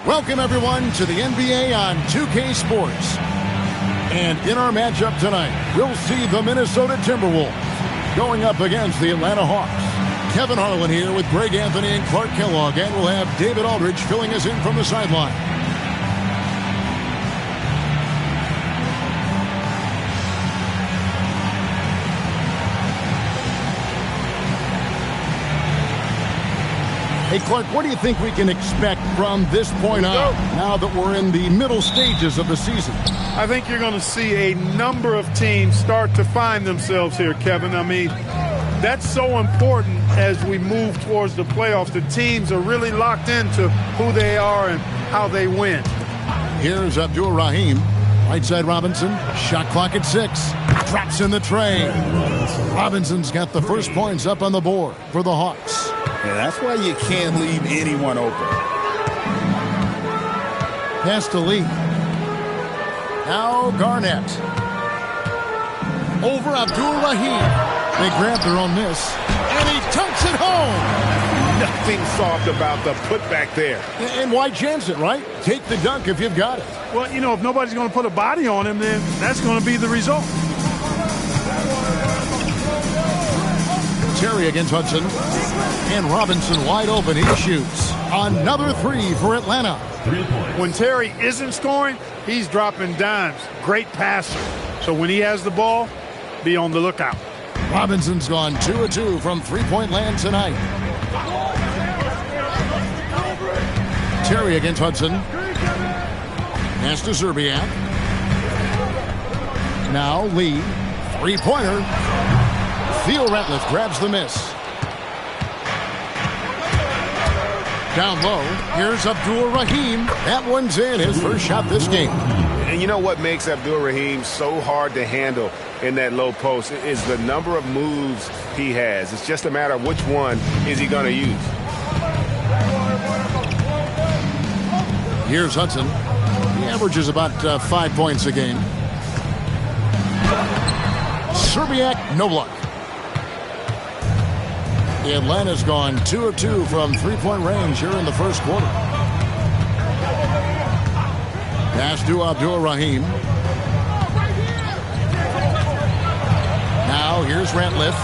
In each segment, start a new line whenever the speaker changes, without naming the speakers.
Welcome, everyone, to the NBA on 2K Sports. And in our matchup tonight, we'll see the Minnesota Timberwolves going up against the Atlanta Hawks. Kevin Harlan here with Greg Anthony and Clark Kellogg, and we'll have David Aldridge filling us in from the sideline. Hey, Clark, what do you think we can expect from this point on, now that we're in the middle stages of the season?
I think you're going to see a number of teams start to find themselves here, Kevin. I mean, that's so important as we move towards the playoffs. The teams are really locked into who they are and how they win.
Here's Abdul-Rahim. Right side Robinson. Shot clock at 6. Drops in the tray. Robinson's got the first points up on the board for the Hawks.
Yeah, that's why you can't leave anyone open.
Pass to Lee. Now Garnett. Over Abdul-Rahim. They grab their own miss. And he dunks it home.
Nothing soft about the putback there.
And why chance it, right? Take the dunk if you've got it.
Well, you know, if nobody's going to put a body on him, then that's going to be the result.
Terry against Hudson. And Robinson wide open. He shoots. Another three for Atlanta.
When Terry isn't scoring, he's dropping dimes. Great passer. So when he has the ball, be on the lookout.
Robinson's gone 2 of 2 from three-point land tonight. Terry against Hudson. Pass to Zerbiak. Now Lee. Three-pointer. Theo Ratliff grabs the miss. Down low. Here's Abdul-Rahim. That one's in. His first shot this game.
And you know what makes Abdul-Rahim so hard to handle in that low post is the number of moves he has. It's just a matter of which one is he going to use.
Here's Hudson. He averages about 5 points a game. Zerbiak, no luck. Atlanta's gone 2 of 2 from three-point range here in the first quarter. Pass to Abdul-Rahim. Now here's Ratliff.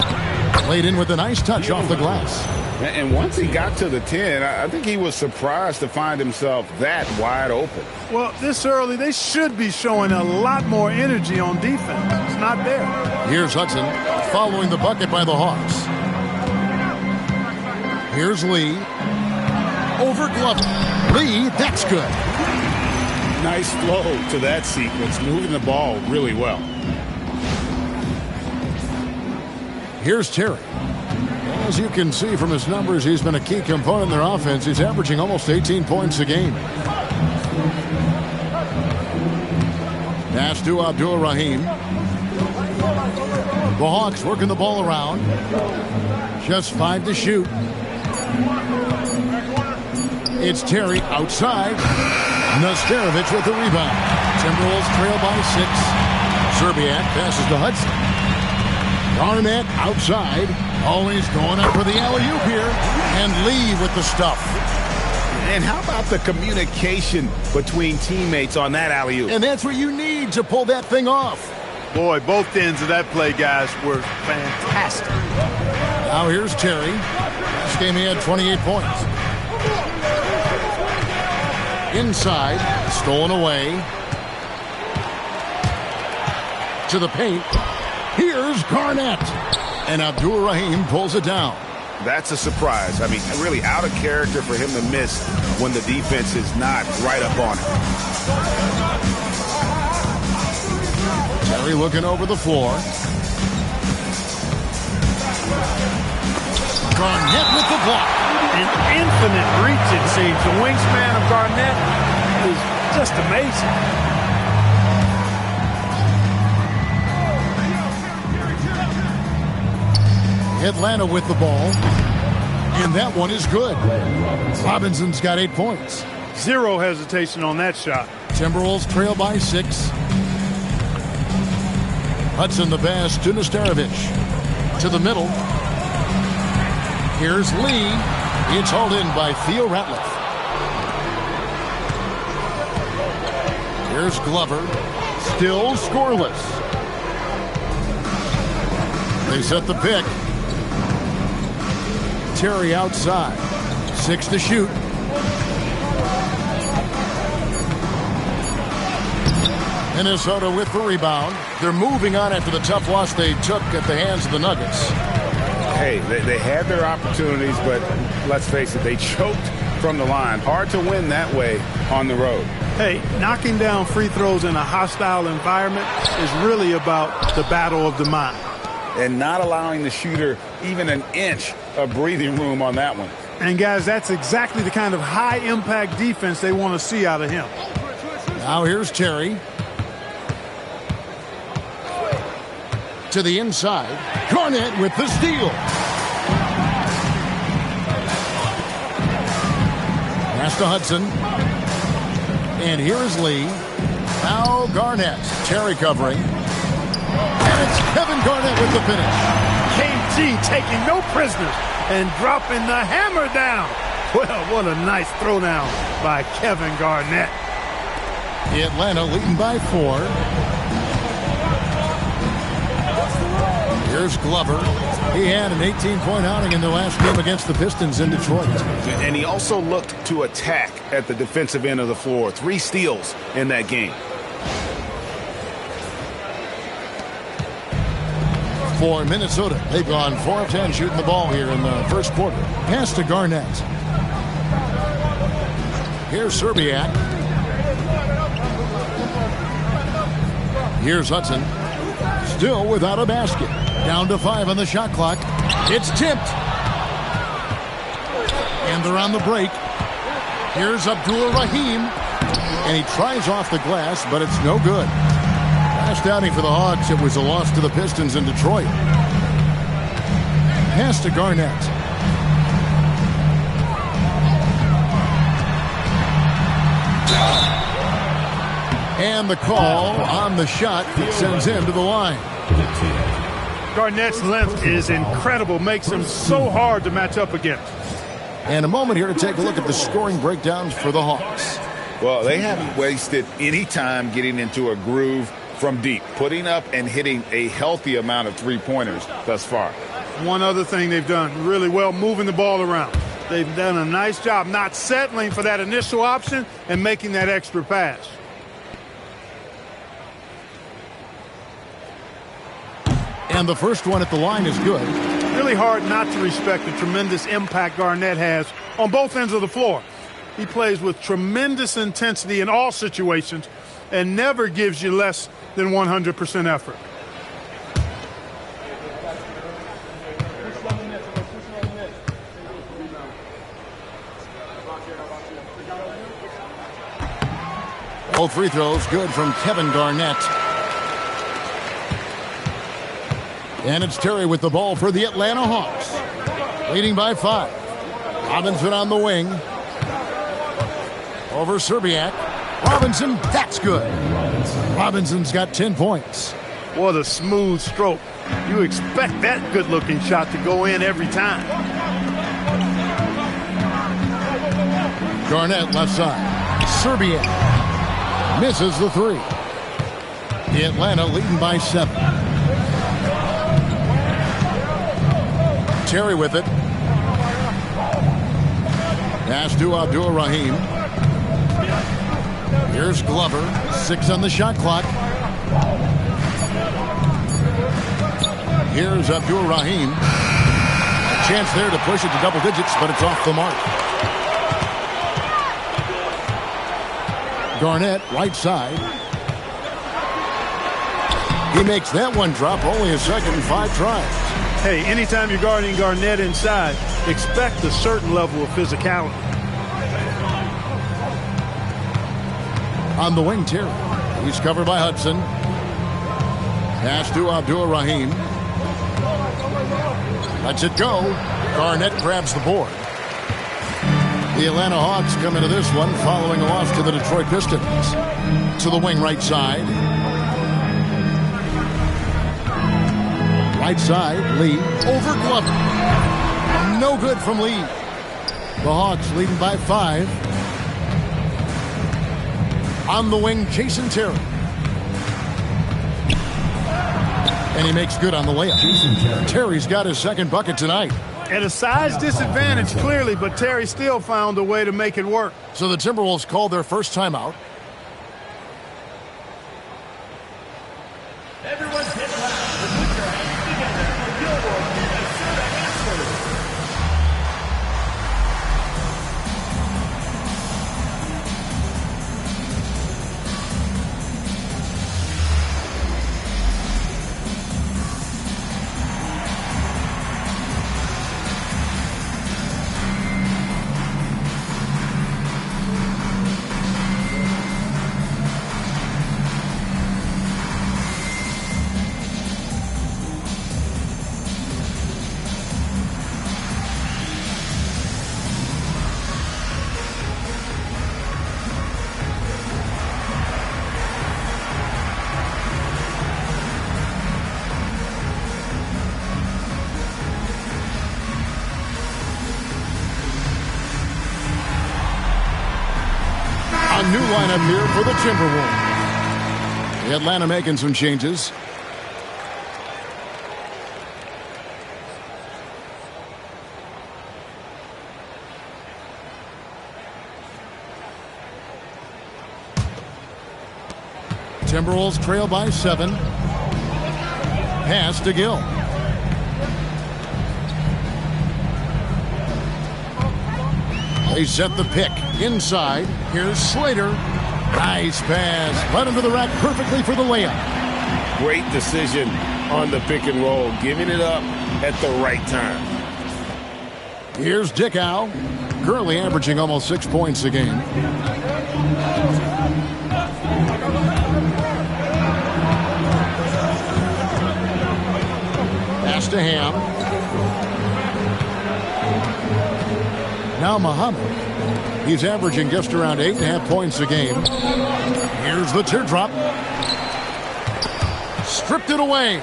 Played in with a nice touch off the glass.
And once he got to the 10, I think he was surprised to find himself that wide open.
Well, this early, they should be showing a lot more energy on defense. It's not there.
Here's Hudson following the bucket by the Hawks. Here's Lee. Over Glover. Lee, that's good.
Nice flow to that sequence, moving the ball really well.
Here's Terry. As you can see from his numbers, he's been a key component in their offense. He's averaging almost 18 points a game. Pass to Abdul-Rahim. The Hawks working the ball around. Just 5 to shoot. It's Terry outside. Nesterovic with the rebound. Timberwolves trail by 6. Zerbiak passes to Hudson. Garnett outside. Always going up for the alley-oop here. And Lee with the stuff.
And how about the communication between teammates on that alley-oop?
And that's what you need to pull that thing off. Boy,
both ends of that play, guys, were fantastic.
Now here's Terry. Last game he had 28 points. Inside, stolen away. To the paint. Here's Garnett. And Abdul-Rahim pulls it down.
That's a surprise. I mean, really out of character for him to miss when the defense is not right up on him.
Terry looking over the floor. Garnett with the block.
An infinite reach, it seems. The wingspan of Garnett is just amazing.
Atlanta with the ball. And that one is good. Robinson's got 8 points.
Zero hesitation on that shot.
Timberwolves trail by 6. Hudson the pass to Nesterovic. To the middle. Here's Lee. It's hauled in by Theo Ratliff. Here's Glover. Still scoreless. They set the pick. Terry outside. 6 to shoot. Minnesota with the rebound. They're moving on after the tough loss they took at the hands of the Nuggets.
Hey, they had their opportunities, but let's face it, they choked from the line. Hard to win that way on the road.
Hey, knocking down free throws in a hostile environment is really about the battle of the mind.
And not allowing the shooter even an inch of breathing room on that one.
And, guys, that's exactly the kind of high-impact defense they want to see out of him.
Now here's Terry. To the inside. Garnett with the steal. Pass to Hudson. And here is Lee. Now Garnett. Terry covering. And it's Kevin Garnett with the finish.
KG taking no prisoners and dropping the hammer down. Well, what a nice throwdown by Kevin Garnett.
Atlanta leading by 4. Here's Glover. He had an 18-point outing in the last game against the Pistons in Detroit.
And he also looked to attack at the defensive end of the floor. 3 steals in that game.
For Minnesota, they've gone 4 of 10 shooting the ball here in the first quarter. Pass to Garnett. Here's Serbiak. Here's Hudson. Still without a basket. Down to 5 on the shot clock. It's tipped. And they're on the break. Here's Abdul-Rahim. And he tries off the glass, but it's no good. Last outing for the Hawks, it was a loss to the Pistons in Detroit. Pass to Garnett. And the call on the shot that sends him to the line.
Garnett's length is incredible, makes him so hard to match up against.
And a moment here to take a look at the scoring breakdowns for the Hawks.
Well, they haven't wasted any time getting into a groove from deep, putting up and hitting a healthy amount of three-pointers thus far.
One other thing they've done really well, moving the ball around. They've done a nice job not settling for that initial option and making that extra pass.
And the first one at the line is good.
Really hard not to respect the tremendous impact Garnett has on both ends of the floor. He plays with tremendous intensity in all situations and never gives you less than 100% effort.
All free throws good from Kevin Garnett. And it's Terry with the ball for the Atlanta Hawks. Leading by 5. Robinson on the wing. Over Serbiak. Robinson, that's good. Robinson's got 10 points.
What a smooth stroke. You expect that good-looking shot to go in every time.
Garnett left side. Serbiak misses the 3. Atlanta leading by 7. Terry with it. Pass to Abdul-Rahim. Here's Glover. 6 on the shot clock. Here's Abdul-Rahim. A chance there to push it to double digits, but it's off the mark. Garnett, right side. He makes that one drop, only a second and 5 tries.
Hey, anytime you're guarding Garnett inside, expect a certain level of physicality.
On the wing, Terry. He's covered by Hudson. Pass to Abdul-Rahim. Lets it go. Garnett grabs the board. The Atlanta Hawks come into this one following a loss to the Detroit Pistons. To the wing right side. Right side, Lee over Glover. No good from Lee. The Hawks leading by 5. On the wing, Jason Terry. And he makes good on the layup. Terry's got his second bucket tonight.
At a size disadvantage, clearly, but Terry still found a way to make it work.
So the Timberwolves called their first timeout.
Everyone's hit loud. Put your hands together for Timberwolves Minnesota Masters.
New lineup here for the Timberwolves. The Atlanta making some changes. Timberwolves trail by 7. Pass to Gill. They set the pick inside. Here's Slater. Nice pass. Led him to the rack perfectly for the layup.
Great decision on the pick and roll. Giving it up at the right time.
Here's Dickow. Currently averaging almost 6 points a game. Pass to Ham. Now Muhammad. He's averaging just around 8.5 points a game. Here's the teardrop. Stripped it away.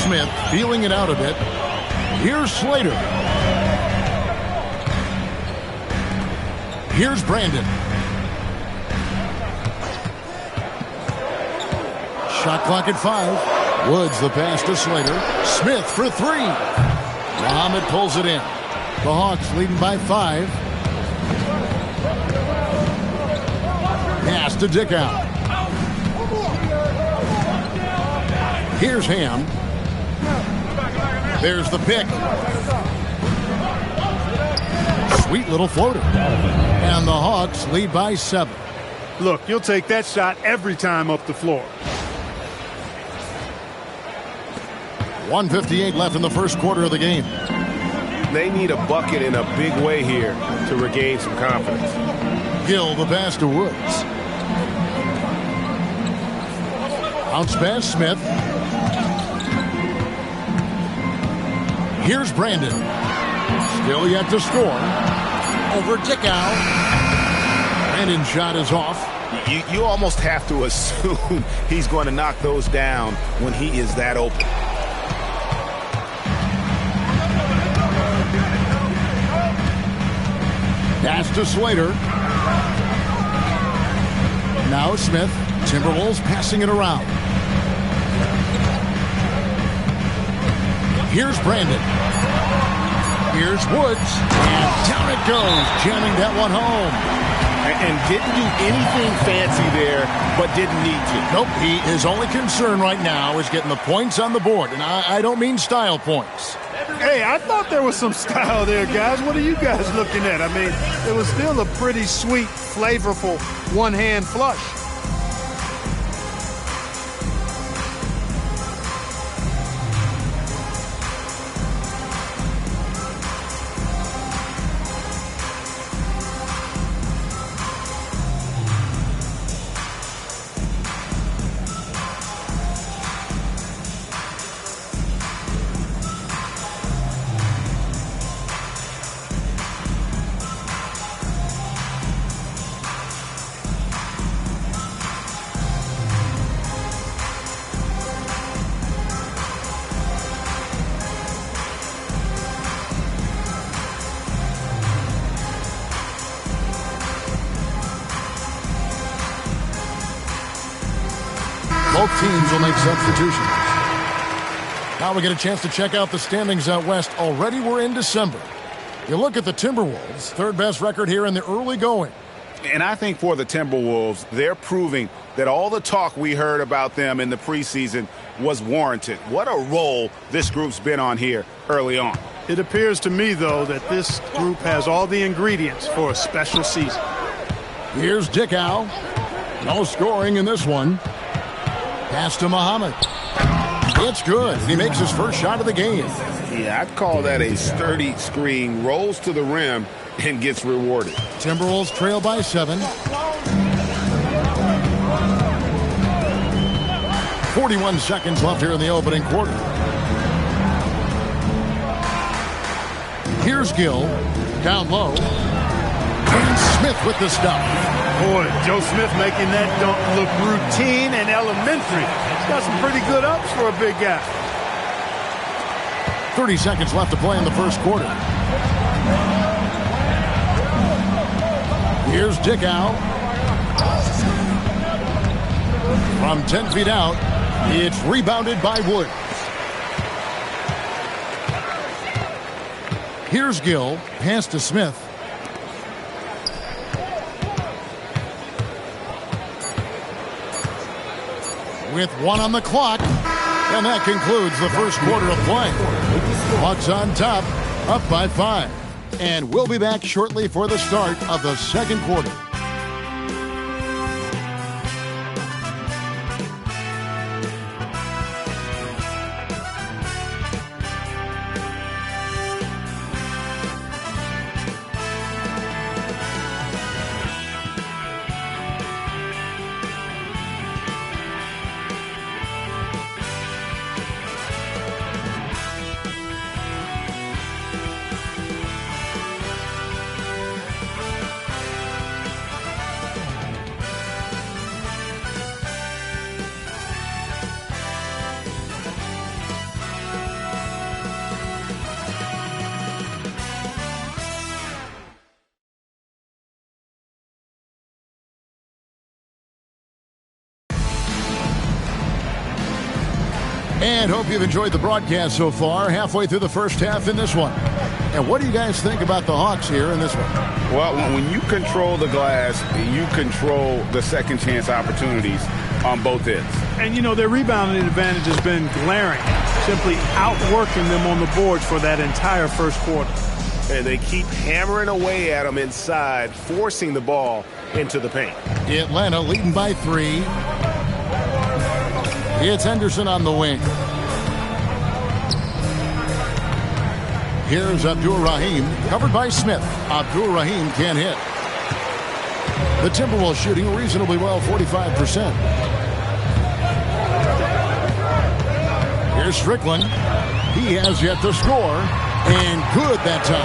Smith feeling it out a bit. Here's Slater. Here's Brandon. Shot clock at 5. Woods the pass to Slater. Smith for 3. Muhammad pulls it in. The Hawks leading by 5. Pass to Dickow. Here's Ham. There's the pick. Sweet little floater. And the Hawks lead by 7.
Look, you'll take that shot every time up the floor.
1:58 left in the first quarter of the game.
They need a bucket in a big way here to regain some confidence.
Gill the pass to Woods. Bounce pass Smith. Here's Brandon. Still yet to score. Over Dickow. Brandon's shot is off.
You almost have to assume he's going to knock those down when he is that open.
Pass to Slater. Now Smith. Timberwolves passing it around. Here's Brandon. Here's Woods. And down it goes. Jamming that one home.
And didn't do anything fancy there, but didn't need to.
Nope. His only concern right now is getting the points on the board. And I don't mean style points.
Hey, I thought there was some style there, guys. What are you guys looking at? I mean, it was still a pretty sweet, flavorful one-hand flush.
Both teams will make substitutions. Now we get a chance to check out the standings out west. Already we're in December. You look at the Timberwolves, third best record here in the early going.
And I think for the Timberwolves, they're proving that all the talk we heard about them in the preseason was warranted. What a role this group's been on here early on.
It appears to me, though, that this group has all the ingredients for a special season.
Here's Dickow. No scoring in this one. Pass to Muhammad. It's good. He makes his first shot of the game.
Yeah, I'd call that a sturdy screen. Rolls to the rim and gets rewarded.
Timberwolves trail by 7. 41 seconds left here in the opening quarter. Here's Gill. Down low. And Smith with the stop.
Boy, Joe Smith making that dunk look routine and elementary. He's got some pretty good ups for a big guy.
30 seconds left to play in the first quarter. Here's Dickow. From 10 feet out, it's rebounded by Woods. Here's Gill. Pass to Smith. With 1 on the clock. And that concludes the first quarter of play. Bucks on top, up by 5. And we'll be back shortly for the start of the second quarter. And hope you've enjoyed the broadcast so far. Halfway through the first half in this one. And what do you guys think about the Hawks here in this one?
Well, when you control the glass, you control the second chance opportunities on both ends.
And, you know, their rebounding advantage has been glaring, simply outworking them on the boards for that entire first quarter.
And they keep hammering away at them inside, forcing the ball into the paint.
Atlanta leading by 3. It's Henderson on the wing. Here's Abdur-Rahim, covered by Smith. Abdur-Rahim can't hit. The Timberwolves shooting reasonably well, 45%. Here's Strickland. He has yet to score, and good that time.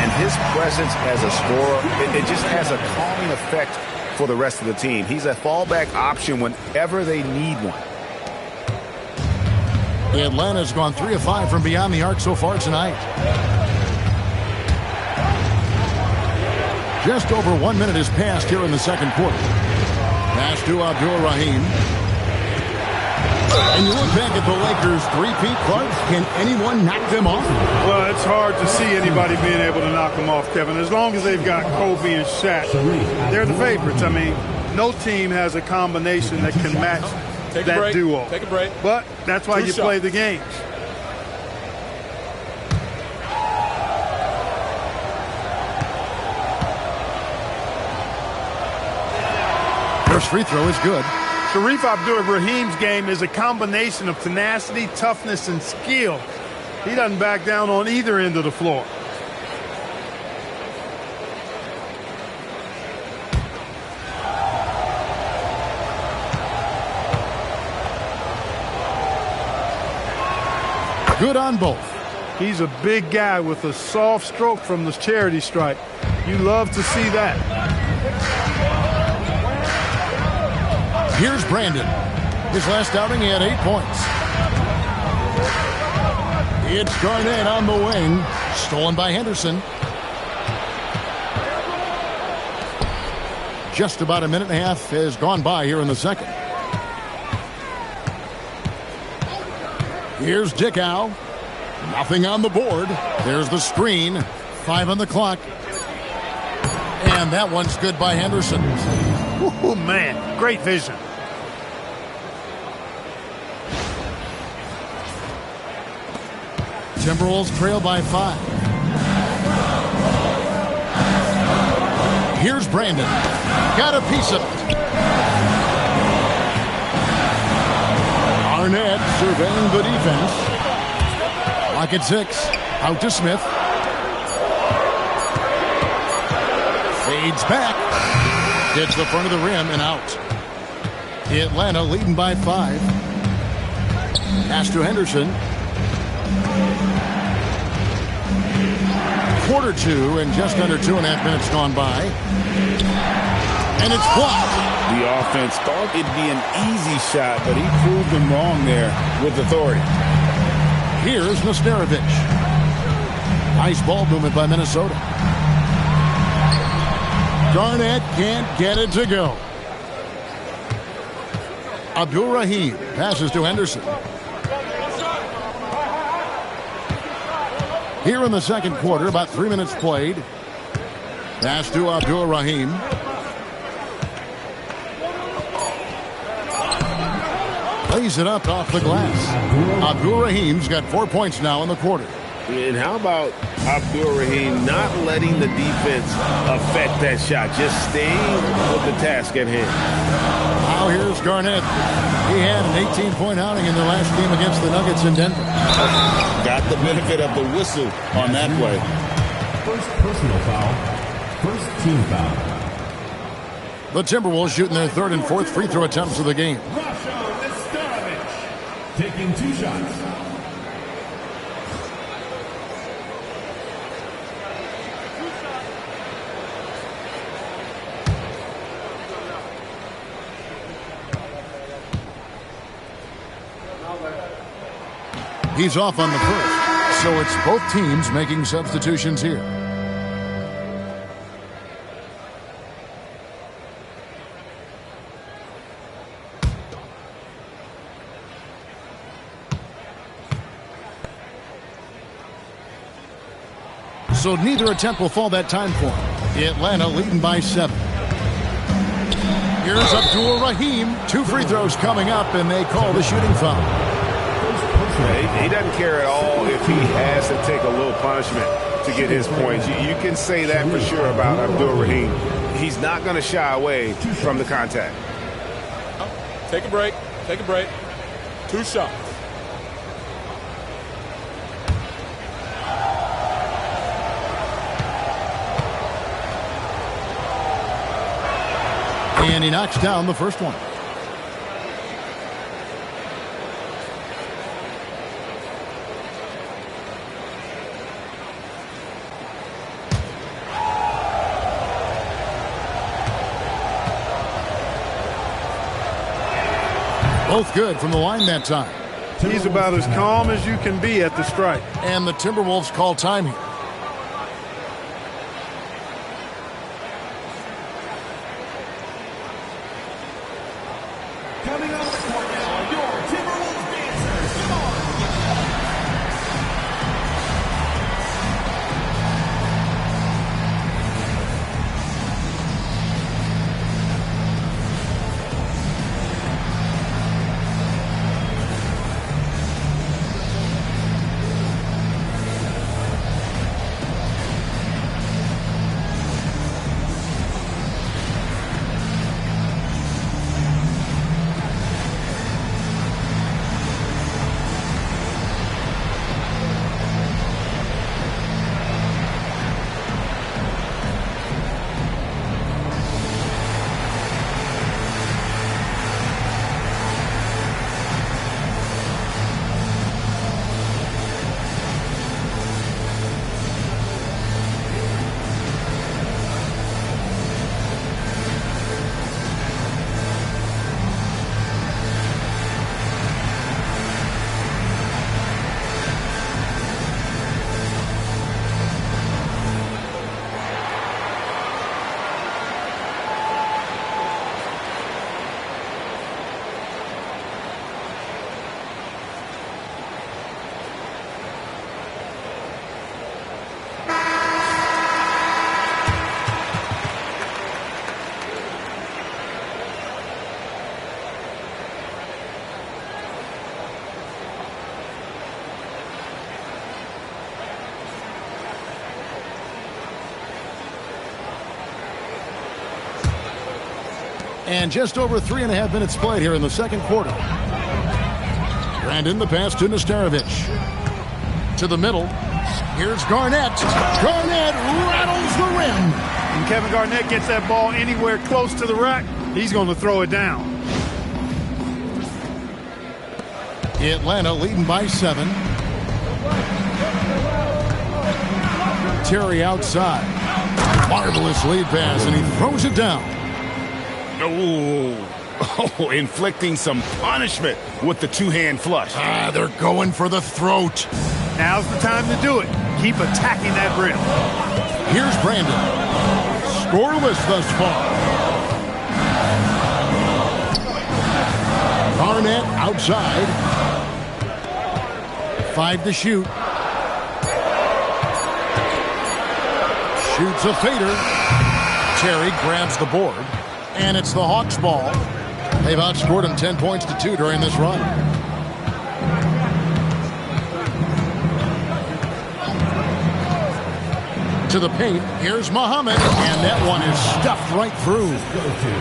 And his presence as a scorer, it just has a calming effect for the rest of the team. He's a fallback option whenever they need one.
Atlanta's gone 3 of 5 from beyond the arc so far tonight. Just over 1 minute has passed here in the second quarter. Pass to Abdur-Rahim. And you look back at the Lakers' three-peat, Clark. Can anyone knock them off?
Well, it's hard to see anybody being able to knock them off, Kevin. As long as they've got Kobe and Shaq, they're the favorites. I mean, no team has a combination that can match that duo.
Take a break.
But that's why you play the games.
First free throw is good.
Shareef Abdur-Rahim's game is a combination of tenacity, toughness, and skill. He doesn't back down on either end of the floor.
Good on both.
He's a big guy with a soft stroke from the charity stripe. You love to see that.
Here's Brandon. His last outing, he had 8 points. It's Garnett on the wing. Stolen by Henderson. Just about a minute and a half has gone by here in the second. Here's Dickow. Nothing on the board. There's the screen. 5 on the clock. And that one's good by Henderson.
Oh, man, great vision.
Timberwolves trail by 5. Here's Brandon. Got a piece of it. Arnett surveying the defense. Lock at 6. Out to Smith. Fades back. Hits the front of the rim and out. Atlanta leading by 5. Pass to Henderson. Quarter 2 and just under 2.5 minutes gone by. And it's blocked.
The offense thought it'd be an easy shot, but he proved them wrong there with authority.
Here's Nesterovic. Nice ball movement by Minnesota. Garnett can't get it to go. Abdul-Rahim passes to Henderson. Here in the second quarter, about 3 minutes played. Pass to Abdul-Rahim. Lays it up off the glass. Abdul-Rahim's got 4 points now in the quarter.
And how about Abdul-Rahim not letting the defense affect that shot, just staying with the task at hand?
Now here's Garnett. He had an 18-point outing in their last game against the Nuggets in Denver.
Got the benefit of the whistle on that play.
First personal foul. First team foul.
The Timberwolves shooting their third and fourth free throw attempts of the game.
Taking 2 shots.
He's off on the first, so it's both teams making substitutions here. So neither attempt will fall that time for him. Atlanta leading by 7. Here's Abdul-Rahim. 2 free throws coming up, and they call the shooting foul.
He doesn't care at all if he has to take a little punishment to get his points. You can say that for sure about Abdul-Rahim. He's not going to shy away from the contact.
Take a break. Take a break. 2 shots.
And he knocks down the first one. Both good from the line that time.
He's about as calm as you can be at the strike.
And the Timberwolves call time here.
Coming up the court now, your Timberwolves dancers. Come on.
And just over 3.5 minutes played here in the second quarter. Brandon, the pass to Nesterovic. To the middle. Here's Garnett. Garnett rattles the rim.
When Kevin Garnett gets that ball anywhere close to the rack, he's going to throw it down.
Atlanta leading by 7. Terry outside. Marvelous lead pass, and he throws it down.
Oh, inflicting some punishment with the two-hand flush.
They're going for the throat.
Now's the time to do it. Keep attacking that rim.
Here's Brandon. Scoreless thus far. Garnett outside. 5 to shoot. Shoots a fader. Terry grabs the board. And it's the Hawks' ball. They've outscored them 10 points to 2 during this run. To the paint. Here's Muhammad. And that one is stuffed right through.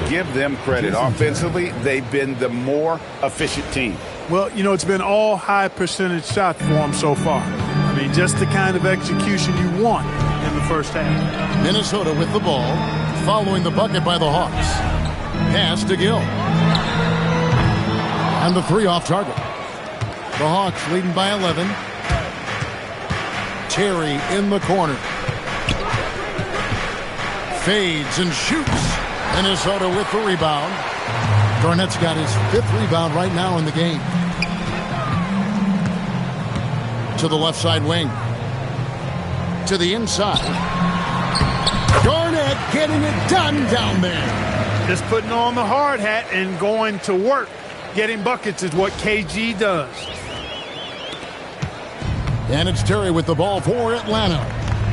Give them credit. Offensively, they've been the more efficient team.
Well, you know, it's been all high percentage shots for them so far. I mean, just the kind of execution you want in the first half.
Minnesota with the ball, following the bucket by the Hawks. Pass to Gill. And the 3 off target. The Hawks leading by 11. Terry in the corner. Fades and shoots. Minnesota with the rebound. Garnett's got his 5th rebound right now in the game. To the left side wing. To the inside. Garnett getting it done down there.
Just putting on the hard hat and going to work. Getting buckets is what KG does.
And it's Terry with the ball for Atlanta.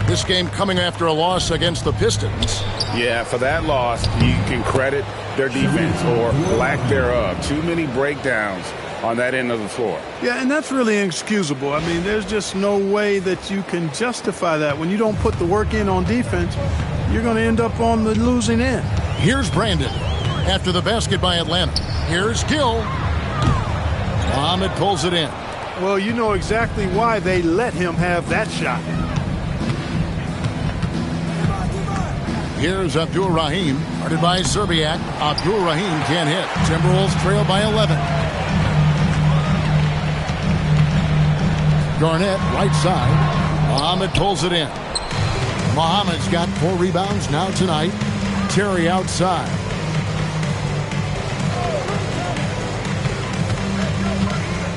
This game coming after a loss against the Pistons.
Yeah, for that loss, you can credit their defense or lack thereof. Too many breakdowns on that end of the floor.
Yeah, and that's really inexcusable. I mean, there's just no way that you can justify that. When you don't put the work in on defense, you're going to end up on the losing end.
Here's Brandon after the basket by Atlanta. Here's Gill. Muhammad pulls it in.
Well, you know exactly why they let him have that shot.
Here's Abdul-Rahim, guarded by Zerbiak. Abdul-Rahim can't hit. Timberwolves trail by 11. Garnett, right side. Muhammad pulls it in. Muhammad's got 4 rebounds now tonight. Terry outside.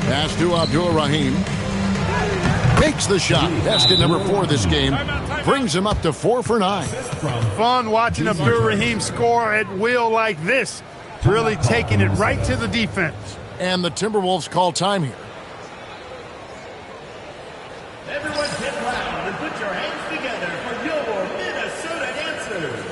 Pass to Abdul-Rahim. Makes the shot. Basket number 4 this game. Brings him up to 4 for 9.
Fun watching Abdul-Rahim score at will like this. Really taking it right to the defense.
And the Timberwolves call time here.
Everyone get loud and put your hands together for your Minnesota answers.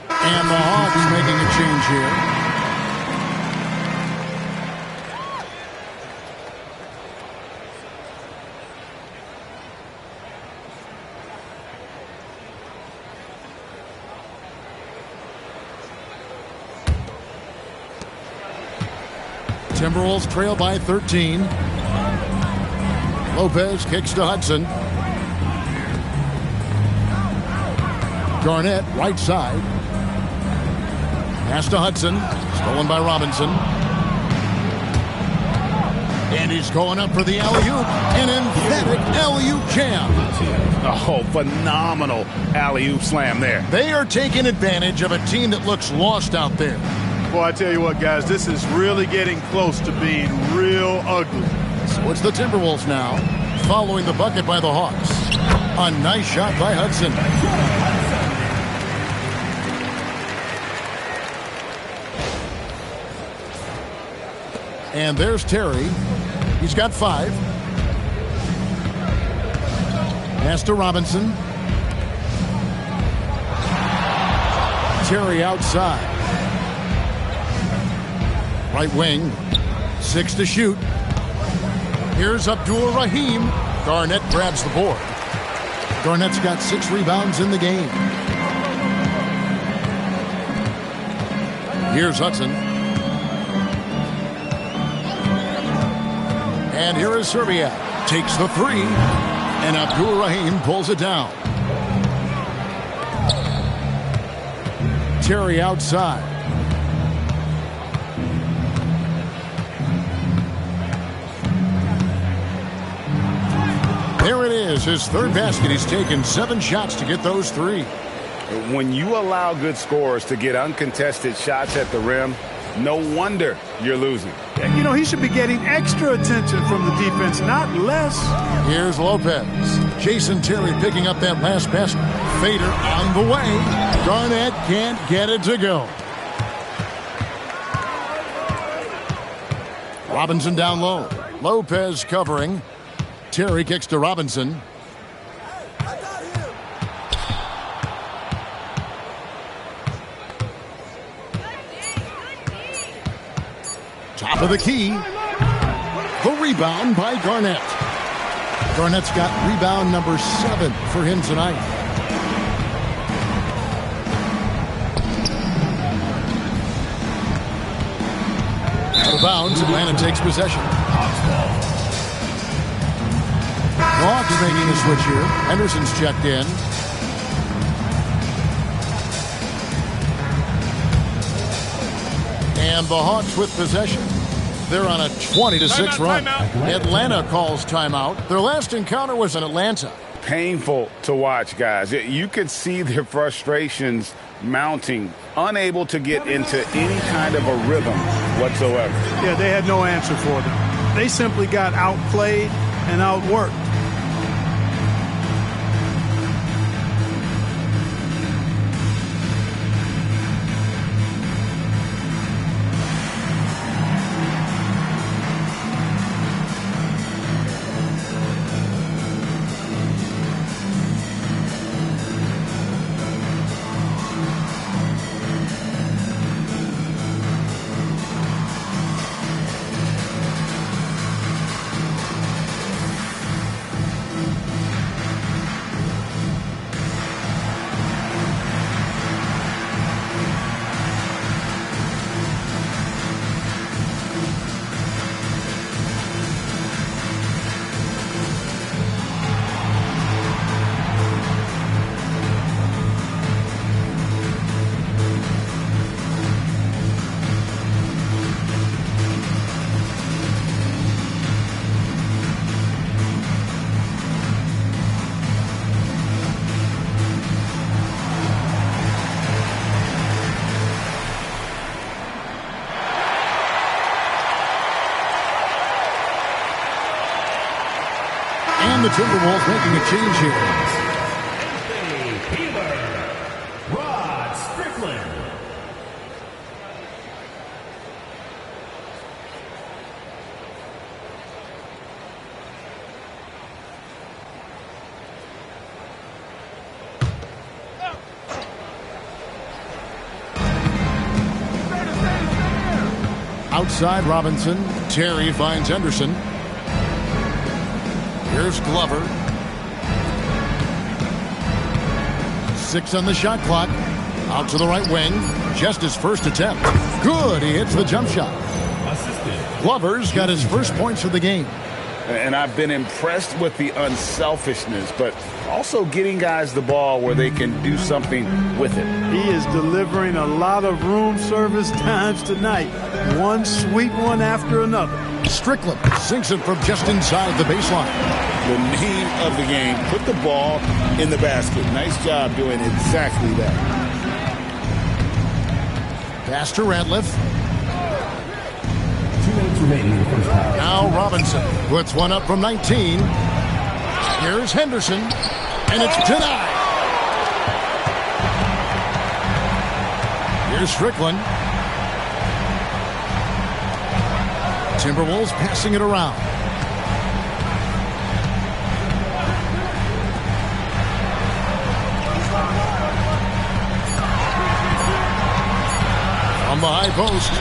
And the Hawks making a change here. Timberwolves trail by 13. Lopez kicks to Hudson. Garnett, right side. Pass to Hudson. Stolen by Robinson. And he's going up for the alley-oop. An emphatic alley-oop jam.
Oh, phenomenal alley-oop slam there.
They are taking advantage of a team that looks lost out there.
Boy, I tell you what, guys, this is really getting close to being real ugly.
So it's the Timberwolves now, following the bucket by the Hawks. A nice shot by Hudson. And there's Terry. He's got 5. Pass to Robinson. Terry outside. Right wing. 6 to shoot. Here's Abdul-Rahim. Garnett grabs the board. Garnett's got 6 rebounds in the game. Here's Hudson. And here is Serbia. Takes the 3. And Abdul-Rahim pulls it down. Terry outside. There it is, his 3rd basket. He's taken 7 shots to get those 3.
When you allow good scorers to get uncontested shots at the rim, no wonder you're losing.
You know, he should be getting extra attention from the defense, not less.
Here's Lopez. Jason Terry picking up that last pass. Fader on the way. Garnett can't get it to go. Robinson down low. Lopez covering. Terry kicks to Robinson. Top of the key. The rebound by Garnett. Garnett's got rebound number 7 for him tonight. Out of bounds, Atlanta takes possession. Hawks making a switch here. Henderson's checked in. And the Hawks with possession. They're on a 20-6 run. Atlanta calls timeout. Their last encounter was in Atlanta.
Painful to watch, guys. You could see their frustrations mounting, unable to get into any kind of a rhythm whatsoever.
Yeah, they had no answer for them. They simply got outplayed and outworked.
And the Timberwolves making a change here.
Rod Strickland.
Outside Robinson. Terry finds Henderson. Here's Glover. 6 on the shot clock. Out to the right wing. Just his first attempt. Good. He hits the jump shot.
Assistant
Glover's got his first points of the game.
And I've been impressed with the unselfishness, but also getting guys the ball where they can do something with it.
He is delivering a lot of room service times tonight. One sweet one after another.
Strickland sinks it from just inside the baseline.
The name of the game, put the ball in the basket. Nice job doing exactly that.
Pass to Ratliff.
2 minutes remaining in the first half.
Now Robinson puts one up from 19. Here's Henderson, and it's denied. Here's Strickland. Timberwolves passing it around. From the high post.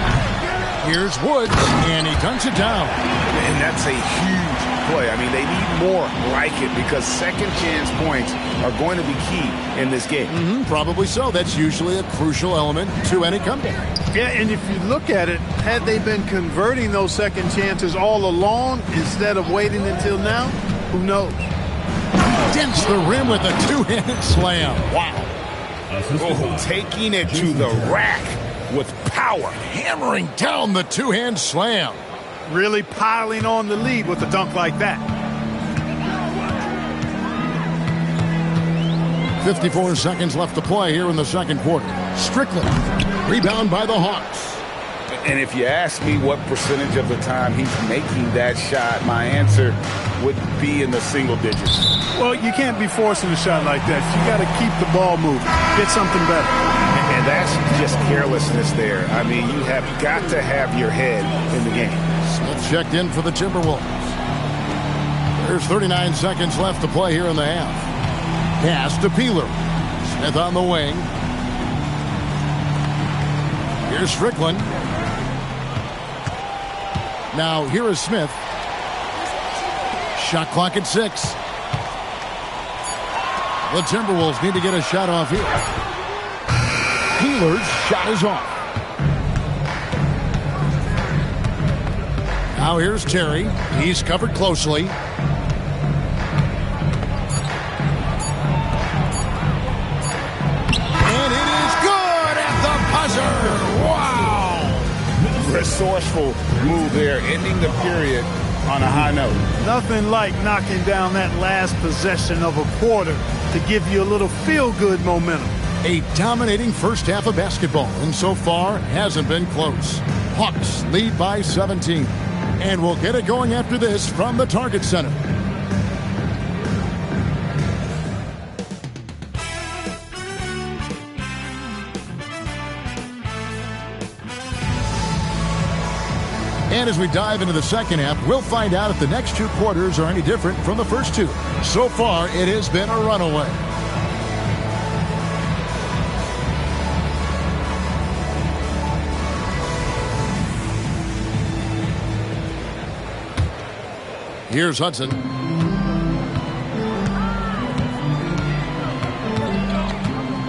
Here's Woods, and he dunks it down.
And that's a huge play. I mean, they need more like it because second chance points are going to be key in this game.
Probably so. That's usually a crucial element to any comeback.
Yeah, and if you look at it, had they been converting those second chances all along instead of waiting until now, who knows?
Dents the rim with a two-handed slam.
Wow. Oh, taking it to the rack with power.
Hammering down the two-hand slam.
Really piling on the lead with a dunk like that.
54 seconds left to play here in the second quarter. Strickland, rebound by the Hawks.
And if you ask me what percentage of the time he's making that shot, my answer would be in the single digits.
Well, you can't be forcing a shot like that. You got to keep the ball moving. Get something better.
And that's just carelessness there. I mean, you have got to have your head in the game.
Smith checked in for the Timberwolves. There's 39 seconds left to play here in the half. Pass to Peeler. Smith on the wing. Here's Strickland. Now here is Smith. Shot clock at 6. The Timberwolves need to get a shot off here. Peeler's shot is off. Now here's Terry. He's covered closely. And it is good at the buzzer. Wow.
Resourceful move there, ending the period on a high note.
Nothing like knocking down that last possession of a quarter to give you a little feel-good momentum.
A dominating first half of basketball, and so far hasn't been close. Hawks lead by 17. And we'll get it going after this from the Target Center. And as we dive into the second half, we'll find out if the next two quarters are any different from the first two. So far, it has been a runaway. Here's Hudson.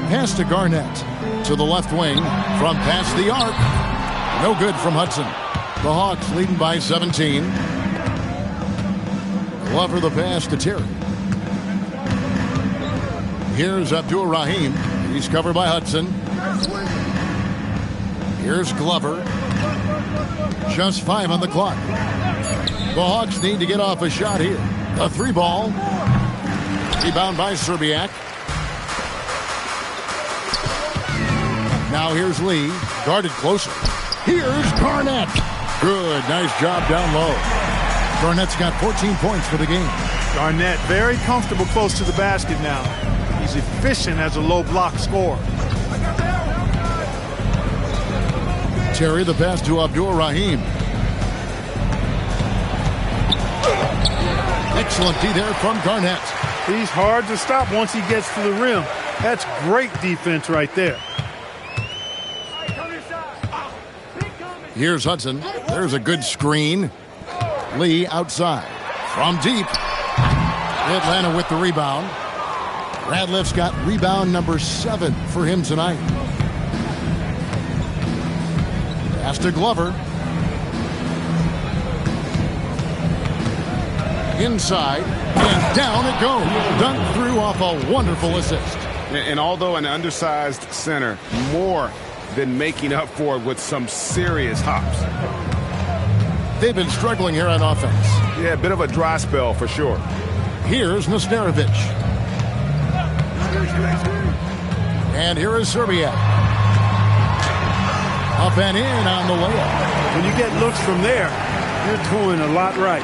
Pass to Garnett. To the left wing. From past the arc. No good from Hudson. The Hawks leading by 17. Glover the pass to Terry. Here's Abdul-Rahim. He's covered by Hudson. Here's Glover. Just 5 on the clock. The Hawks need to get off a shot here. A 3-ball. Rebound by Serbiak. Now here's Lee. Guarded closer. Here's Garnett. Good. Nice job down low. Garnett's got 14 points for the game.
Garnett very comfortable close to the basket now. He's efficient as a low block scorer.
Terry the pass to Abdul-Rahim. Excellent D there from Garnett.
He's hard to stop once he gets to the rim. That's great defense right there.
Here's Hudson. There's a good screen. Lee outside. From deep. Atlanta with the rebound. Radliff's got rebound number 7 for him tonight. Pass to Glover. Inside, and down it goes. Dunked through off a wonderful assist.
And although an undersized center, more than making up for it with some serious hops.
They've been struggling here on offense.
Yeah, a bit of a dry spell for sure.
Here's Nastarovic. And here is Serbia. Up and in on the layup.
When you get looks from there, you're doing a lot right.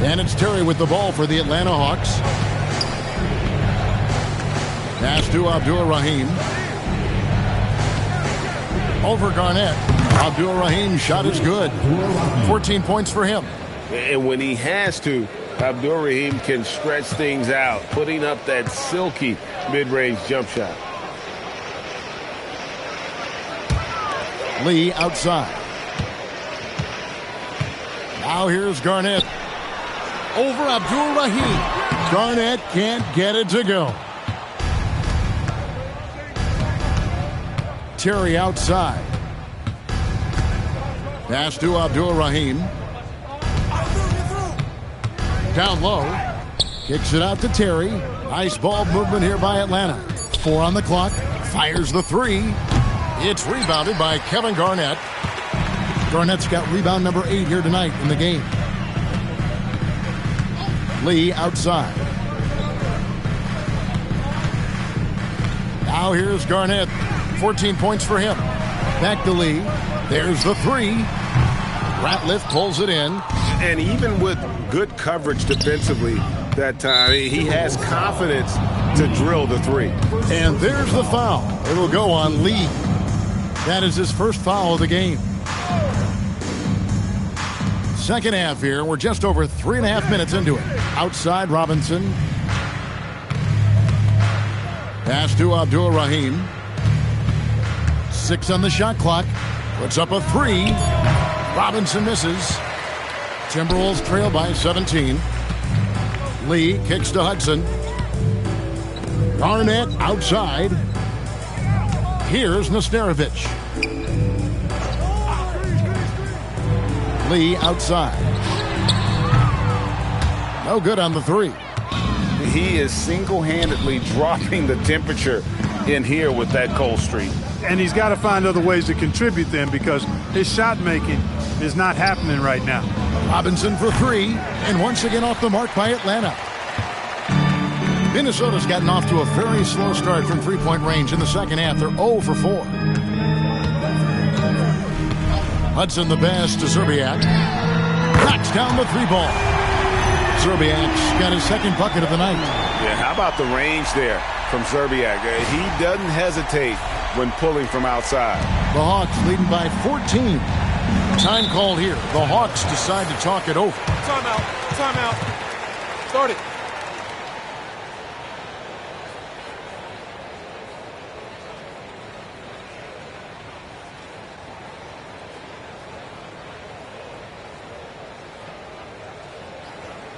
And it's Terry with the ball for the Atlanta Hawks. Pass to Abdul-Rahim. Over Garnett. Abdul-Rahim shot is good. 14 points for him.
And when he has to, Abdul-Rahim can stretch things out, putting up that silky mid-range jump shot.
Lee outside. Now here's Garnett. Over Abdul-Rahim. Garnett can't get it to go. Terry outside. Pass to Abdul-Rahim. Down low. Kicks it out to Terry. Nice ball movement here by Atlanta. 4 on the clock. Fires the 3. It's rebounded by Kevin Garnett. Garnett's got rebound number 8 here tonight in the game. Lee outside. Now here's Garnett. 14 points for him. Back to Lee. There's the 3. Ratliff pulls it in.
And even with good coverage defensively that time, he has confidence to drill the 3.
And there's the foul. It'll go on Lee. That is his first foul of the game. Second half here. We're just over 3.5 minutes into it. Outside Robinson. Pass to Abdul-Rahim. 6 on the shot clock. Puts up a 3. Robinson misses. Timberwolves trail by 17. Lee kicks to Hudson. Garnett outside. Here's Nastarovic. Lee outside. No good on the 3.
He is single-handedly dropping the temperature in here with that cold streak.
And he's got to find other ways to contribute then, because his shot making is not happening right now.
Robinson for 3, and once again off the mark by Atlanta. Minnesota's gotten off to a very slow start from three-point range in the second half. They're 0 for 4. Hudson the pass to Zerbiak. Knocks down the 3-ball. Zerbiak's got his second bucket of the night.
Yeah, how about the range there from Zerbiak? He doesn't hesitate when pulling from outside.
The Hawks leading by 14. Time called here. The Hawks decide to talk it over.
Timeout. Timeout. Start it.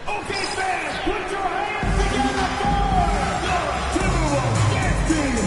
Okay, fans, put your hands together for the Timberwolves dance team.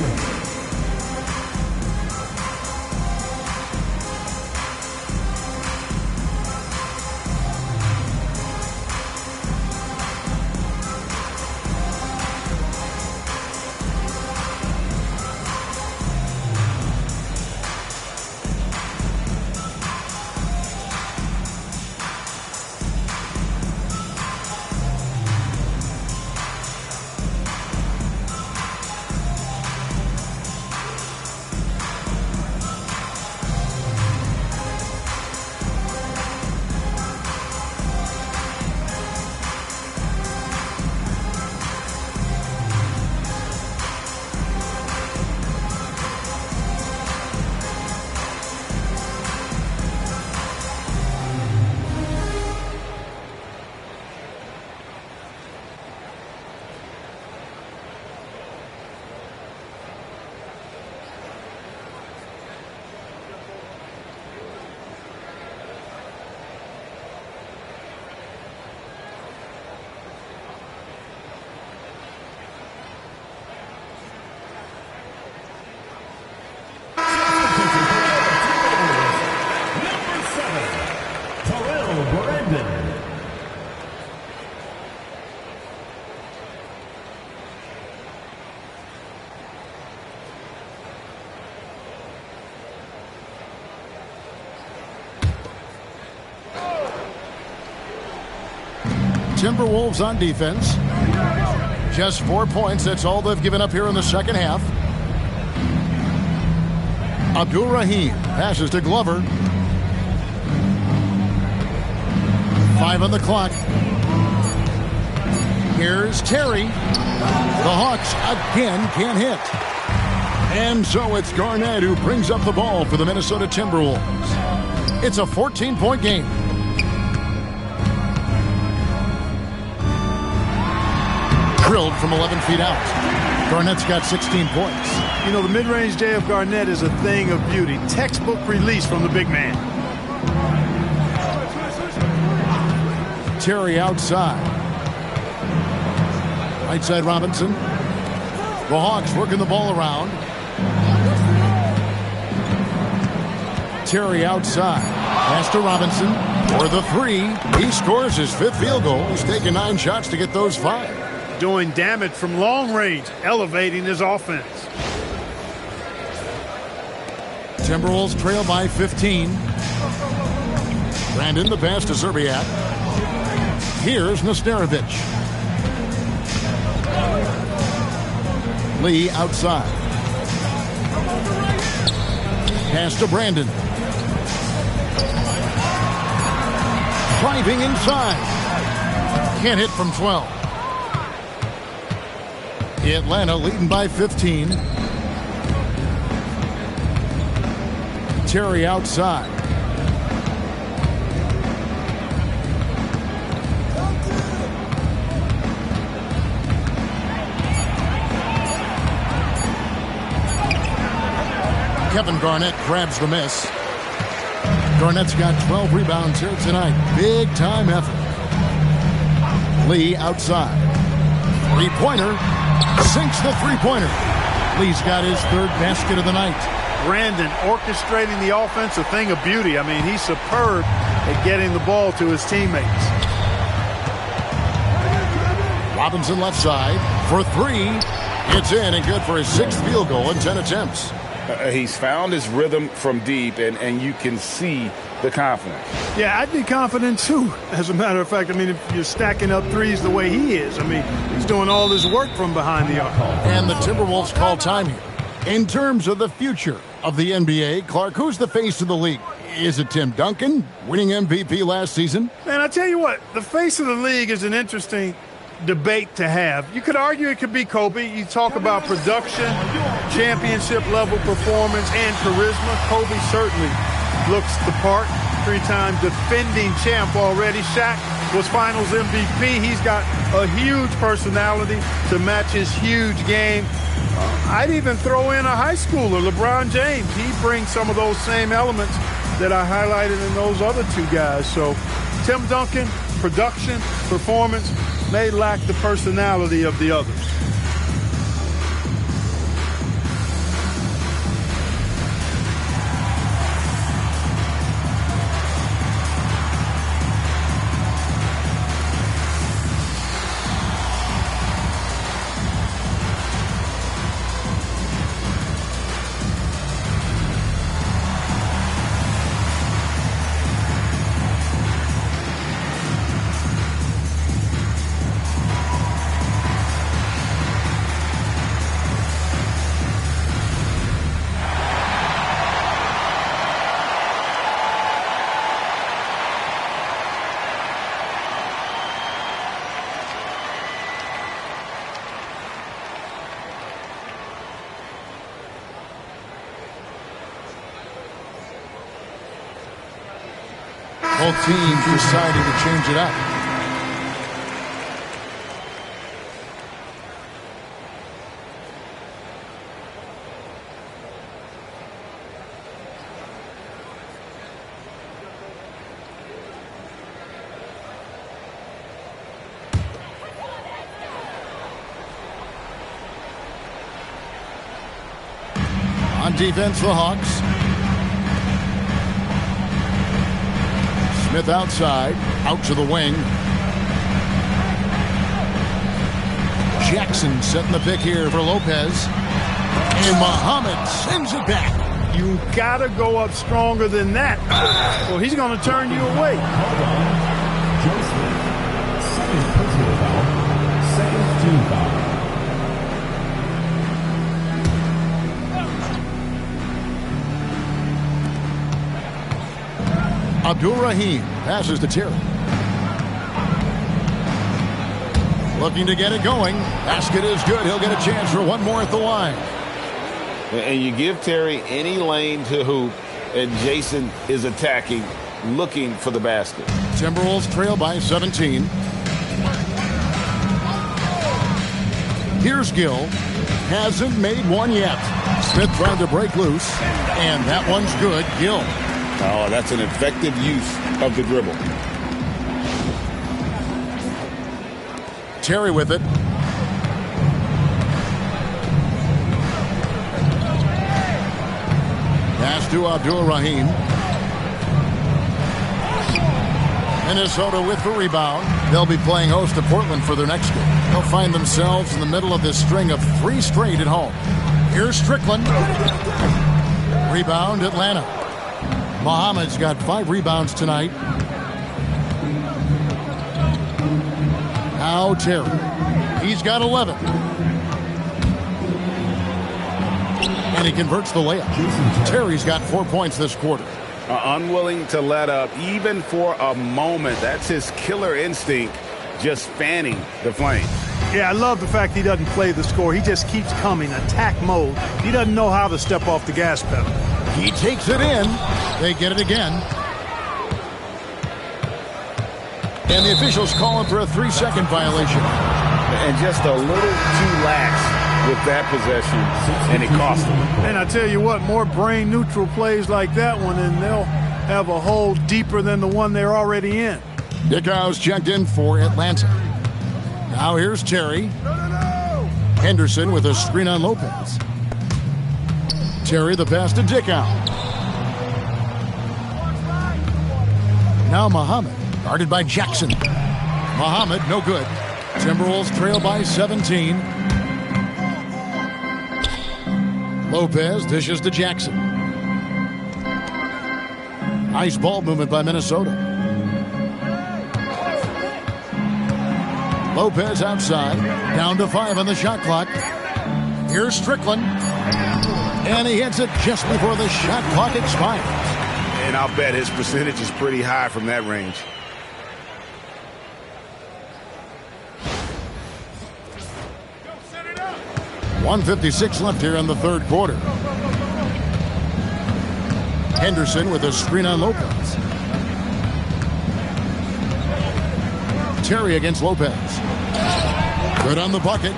Timberwolves on defense. Just 4 points. That's all they've given up here in the second half. Abdul-Rahim passes to Glover. 5 on the clock. Here's Terry. The Hawks again can't hit. And so it's Garnett who brings up the ball for the Minnesota Timberwolves. It's a 14-point game. Drilled from 11 feet out. Garnett's got 16 points.
You know, the mid-range J of Garnett is a thing of beauty. Textbook release from the big man.
Terry outside. Right side Robinson. The Hawks working the ball around. Terry outside. Pass to Robinson for the 3. He scores his 5th field goal. He's taken 9 shots to get those 5.
Doing damage from long range, elevating his offense.
Timberwolves trail by 15. Brandon the pass to Zerbiak. Here's Nesterovic. Lee outside. Pass to Brandon. Driving inside. Can't hit from 12. Atlanta leading by 15. Terry outside. Kevin Garnett grabs the miss. Garnett's got 12 rebounds here tonight. Big time effort. Lee outside. Three-pointer. Sinks the three-pointer. Lee's got his 3rd basket of the night.
Brandon orchestrating the offense, a thing of beauty. I mean, he's superb at getting the ball to his teammates.
Robinson left side for 3. It's in and good for his 6th field goal in 10 attempts.
He's found his rhythm from deep, and you can see the confidence.
Yeah, I'd be confident too. As a matter of fact, I mean, if you're stacking up threes the way he is, I mean, he's doing all his work from behind the arc.
And the Timberwolves call time here. In terms of the future of the NBA, Clark, who's the face of the league? Is it Tim Duncan, winning MVP last season?
Man, I tell you what, the face of the league is an interesting debate to have. You could argue it could be Kobe. You talk about production, championship level performance, and charisma. Kobe certainly looks the part. 3-time defending champ already. Shaq was finals MVP. He's got a huge personality to match his huge game. I'd even throw in a high schooler, LeBron James. He brings some of those same elements that I highlighted in those other 2 guys. So Tim Duncan, production, performance, may lack the personality of the others.
Both teams deciding to change it up. On defense, the Hawks. Smith outside, out to the wing. Jackson setting the pick here for Lopez. And Muhammad sends it back.
You gotta go up stronger than that. Well, he's gonna turn you away.
Abdul-Rahim passes to Terry. Looking to get it going. Basket is good. He'll get a chance for one more at the line.
And you give Terry any lane to hoop, and Jason is attacking, looking for the basket.
Timberwolves trail by 17. Here's Gill. Hasn't made one yet. Smith trying to break loose, and that one's good. Gill.
Oh, that's an effective use of the dribble.
Terry with it. Pass to Abdul-Rahim. Minnesota with the rebound. They'll be playing host to Portland for their next game. They'll find themselves in the middle of this string of 3 straight at home. Here's Strickland. Rebound, Atlanta. Muhammad's got 5 rebounds tonight. Now Terry. He's got 11. And he converts the layup. Terry's got 4 points this quarter.
Unwilling to let up even for a moment. That's his killer instinct, just fanning the flame.
Yeah, I love the fact he doesn't play the score. He just keeps coming, attack mode. He doesn't know how to step off the gas pedal.
He takes it in. They get it again. And the officials call him for a 3-second violation.
And just a little too lax with that possession, and it cost him.
And I tell you what, more brain-neutral plays like that one, and they'll have a hole deeper than the one they're already in.
Dickau's checked in for Atlanta. Now here's Terry. Henderson with a screen on Lopez. Terry the pass to Dickau. Now Muhammad, guarded by Jackson. Muhammad, no good. Timberwolves trail by 17. Lopez dishes to Jackson. Nice ball movement by Minnesota. Lopez outside. Down to 5 on the shot clock. Here's Strickland. And he hits it just before the shot clock expires.
And I'll bet his percentage is pretty high from that range.
.156 left here in the third quarter. Henderson with a screen on Lopez. Terry against Lopez. Good on the bucket.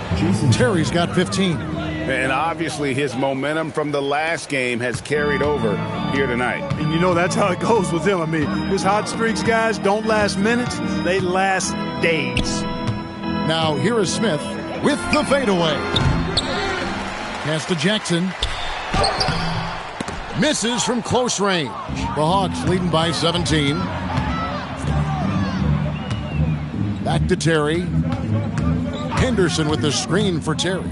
Terry's got 15.
And obviously his momentum from the last game has carried over here tonight.
And you know that's how it goes with him. I mean, his hot streaks, guys, don't last minutes. They last days.
Now here is Smith with the fadeaway. Pass to Jackson. Misses from close range. The Hawks leading by 17. Back to Terry. Henderson with the screen for Terry.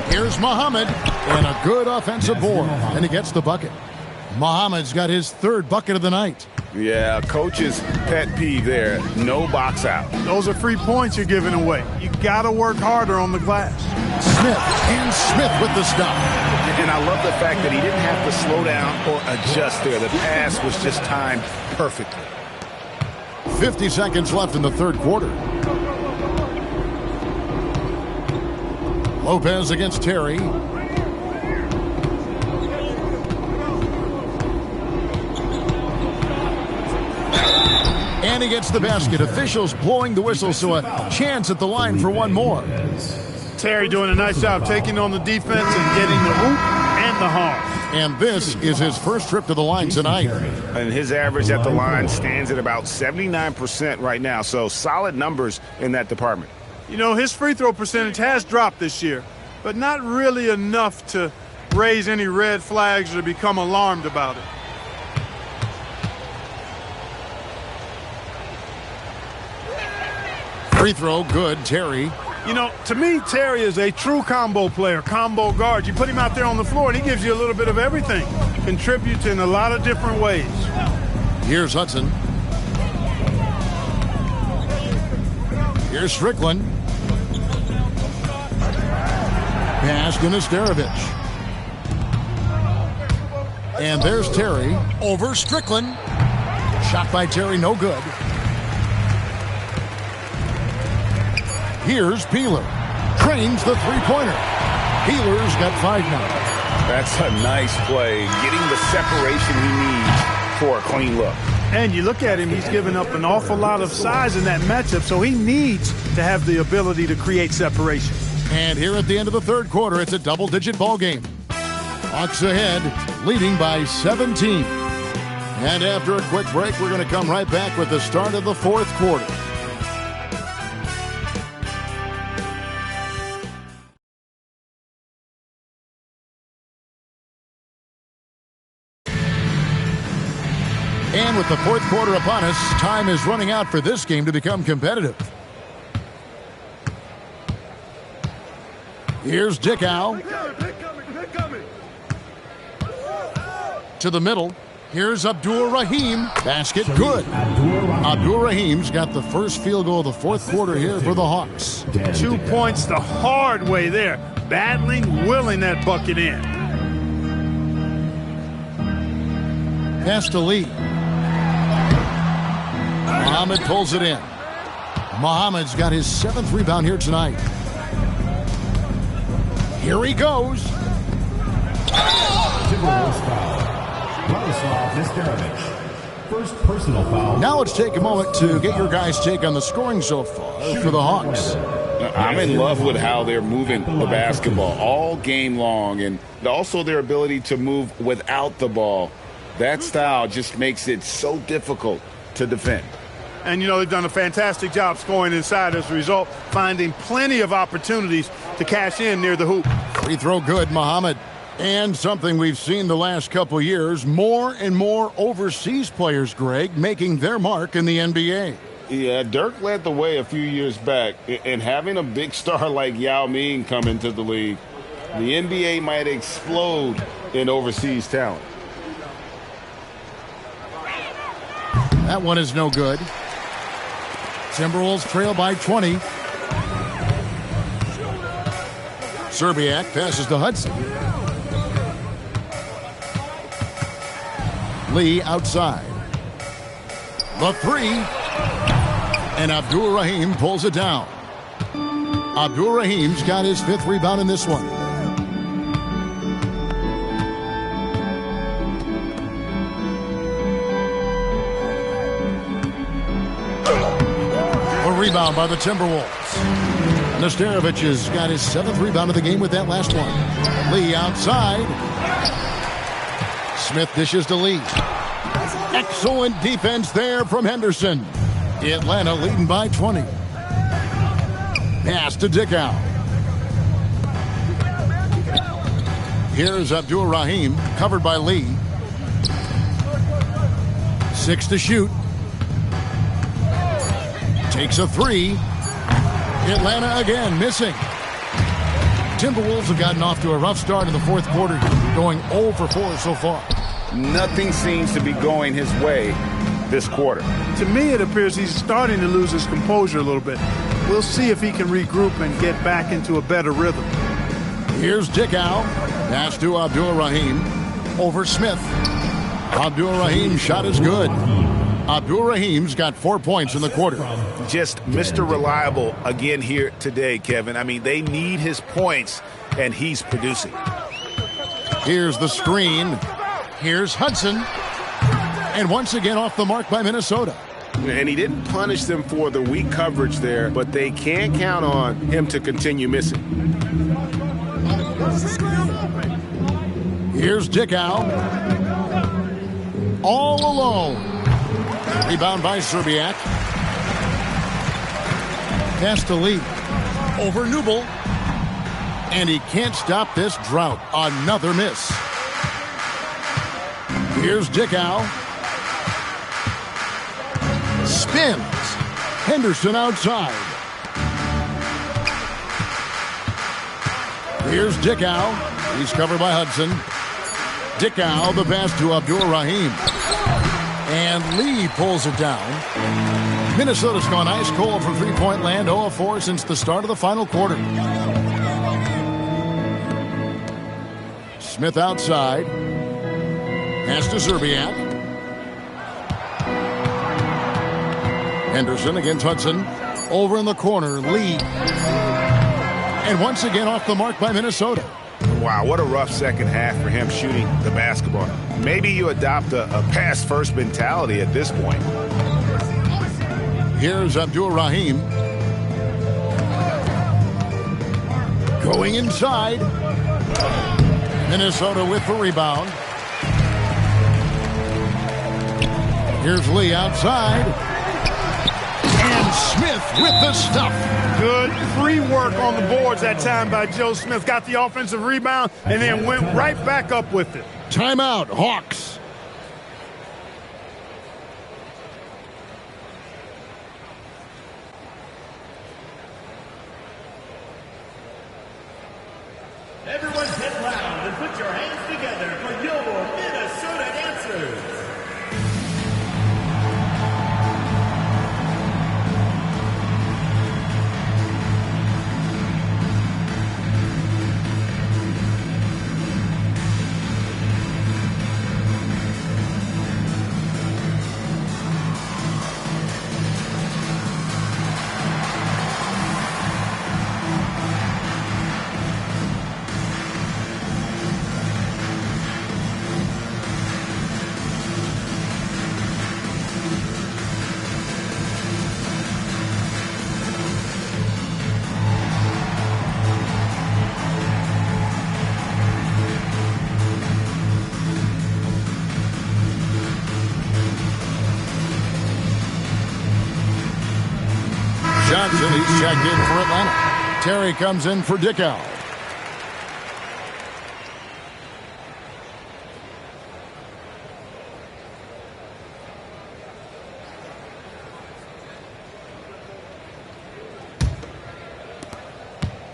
Here's Muhammad. And a good offensive board. And he gets the bucket. Muhammad's got his 3rd bucket of the night.
Yeah, coach's pet peeve there. No box out.
Those are free points you're giving away. You got to work harder on the glass.
Smith with the stop.
And I love the fact that he didn't have to slow down or adjust there. The pass was just timed perfectly.
50 seconds left in the third quarter. Lopez against Terry. And he gets the basket. Officials blowing the whistle, so a chance at the line for one more.
Terry doing a nice job taking on the defense and getting the hoop and the harm.
And this is his first trip to the line tonight.
And his average at the line stands at about 79% right now, so solid numbers in that department.
You know, his free throw percentage has dropped this year, but not really enough to raise any red flags or become alarmed about it.
Free throw, good, Terry.
You know, to me, Terry is a true combo player, combo guard. You put him out there on the floor, and he gives you a little bit of everything. Contributes in a lot of different ways.
Here's Hudson. Here's Strickland. Pass to Nesterovic. And there's Terry over Strickland. Shot by Terry, no good. Here's Peeler. Trains the three-pointer. Peeler's got 5 now.
That's a nice play, getting the separation he needs for a clean look.
And you look at him, he's given up an awful lot of size in that matchup, so he needs to have the ability to create separation.
And here at the end of the third quarter, it's a double-digit ball game. Hawks ahead, leading by 17. And after a quick break, we're going to come right back with the start of the fourth quarter. And with the fourth quarter upon us, time is running out for this game to become competitive. Here's Dickow. To the middle. Here's Abdur-Rahim. Basket good. Abdur-Rahim's got the first field goal of the fourth quarter here for the Hawks.
2 points the hard way there. Battling, willing that bucket in.
Pass to Lee. Muhammad pulls it in. Muhammad's got his 7th rebound here tonight. Here he goes.
Timberwolves foul. Vladislav Nesterovic. First personal foul.
Now let's take a moment to get your guys' take on the scoring so far for the Hawks.
I'm in love with how they're moving the basketball all game long, and also their ability to move without the ball. That style just makes it so difficult to defend.
And, you know, they've done a fantastic job scoring inside as a result, finding plenty of opportunities to cash in near the hoop.
Free throw good, Muhammad. And something we've seen the last couple years, more and more overseas players, Greg, making their mark in the NBA.
Yeah, Dirk led the way a few years back, and having a big star like Yao Ming come into the league, the NBA might explode in overseas talent.
That one is no good. Timberwolves trail by 20. Serbiak passes to Hudson. Lee outside. The 3. And Abdur-Rahim pulls it down. Abdur-Rahim's got his 5th rebound in this one. A rebound by the Timberwolves. Nesterovic has got his 7th rebound of the game with that last one. Lee outside. Smith dishes to Lee. Excellent defense there from Henderson. Atlanta leading by 20. Pass to Dickow. Here's Abdur-Rahim, covered by Lee. 6 to shoot. Takes a 3. Atlanta again missing. Timberwolves have gotten off to a rough start in the fourth quarter, going 0 for 4 so far.
Nothing seems to be going his way this quarter.
To me, it appears he's starting to lose his composure a little bit. We'll see if he can regroup and get back into a better rhythm.
Here's Dickow. Pass to Abdur-Rahim. Over Smith. Abdur-Rahim's shot is good. Abdur-Rahim's got 4 points in the quarter.
Just Mr. Reliable again here today, Kevin. I mean, they need his points, and he's producing.
Here's the screen. Here's Hudson. And once again off the mark by Minnesota.
And he didn't punish them for the weak coverage there, but they can't count on him to continue missing.
Here's Dickow. All alone. Rebound by Serbiak. Pass to Lee. Over Newble. And he can't stop this drought. Another miss. Here's Dickow. Spins. Henderson outside. Here's Dickow. He's covered by Hudson. Dickow, the pass to Abdur-Rahim. And Lee pulls it down. Minnesota's gone ice cold from three-point land, 0 of 4 since the start of the final quarter. Smith outside. Pass to Zerbiak. Henderson against Hudson. Over in the corner, Lee. And once again off the mark by Minnesota.
Wow, what a rough second half for him shooting the basketball. Maybe you adopt a pass-first mentality at this point.
Here's Abdul-Rahim. Going inside. Minnesota with the rebound. Here's Lee outside. And Smith with the stuff.
Good free work on the boards that time by Joe Smith. Got the offensive rebound and then went right back up with it.
Timeout, Hawks.
Everyone get loud and put your hands together for your Minnesota dancers.
Johnson, he's checked in for Atlanta. Terry comes in for Dickow.